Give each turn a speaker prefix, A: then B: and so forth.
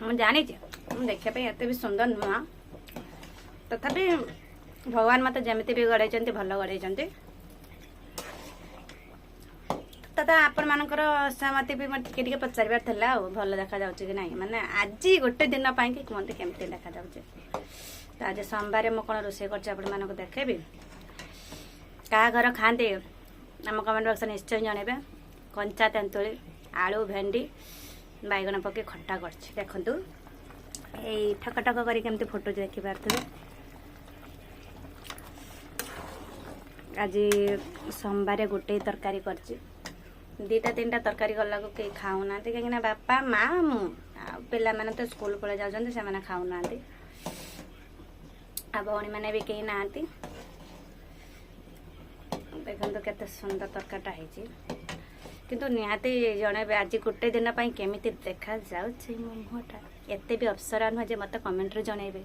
A: ମୁଁ ଜାଣିଛି ମୁଁ ଦେଖିବା ପାଇଁ ଏତେ ବି ସୁନ୍ଦର ନୁହଁ, ତଥାପି ଭଗବାନ ମୋତେ ଯେମିତି ବି ଗଢ଼େଇଛନ୍ତି ଭଲ ଗଢ଼େଇଛନ୍ତି। ତଥା ଆପଣମାନଙ୍କର ସହମତି ବି ମୋତେ ଟିକେ ଟିକେ ପଚାରିବାର ଥିଲା ଆଉ ଭଲ ଦେଖାଯାଉଛି କି ନାହିଁ, ମାନେ ଆଜି ଗୋଟେ ଦିନ ପାଇଁକି କୁହନ୍ତି କେମିତି ଦେଖାଯାଉଛି। ତ ଆଜି ସୋମବାର ମୁଁ କ'ଣ ରୋଷେଇ କରୁଛି ଆପଣମାନଙ୍କୁ ଦେଖେଇବି। କାହା ଘର ଖାଆନ୍ତି ଆମ କମେଣ୍ଟ ବକ୍ସରେ ନିଶ୍ଚୟ ଜଣେଇବେ। କଞ୍ଚା ତେନ୍ତୁଳି, ଆଳୁ, ଭେଣ୍ଡି, ବାଇଗଣ ପକାଇ ଖଟା କରିଛି ଦେଖନ୍ତୁ। ଏଇ ଠକ ଠକ କରି କେମିତି ଫୁଟୁଛି ଦେଖିପାରୁଥିବେ। ଆଜି ସୋମବାର ଗୋଟେ ତରକାରୀ କରିଛି, 2-3ଟା ତରକାରୀ କଲାକୁ କେହି ଖାଉନାହାନ୍ତି, କାହିଁକିନା ବାପା ମା ମୁଁ ଆଉ ପିଲାମାନେ ତ ସ୍କୁଲ ପଳେଇ ଯାଉଛନ୍ତି, ସେମାନେ ଖାଉନାହାନ୍ତି, ଆଉ ଭଉଣୀମାନେ ବି କେହି ନାହାନ୍ତି। ଦେଖନ୍ତୁ କେତେ ସୁନ୍ଦର ତରକାରୀଟା ହେଇଛି, କିନ୍ତୁ ନିହାତି ଜଣେଇବେ ଆଜି ଗୋଟେ ଦିନ ପାଇଁ କେମିତି ଦେଖାଯାଉଛି ମୋ ମୁହଁଟା। ଏତେ ବି ଅପସରା ନୁହେଁ ଯେ ମୋତେ କମେଣ୍ଟରେ ଜଣେଇବେ।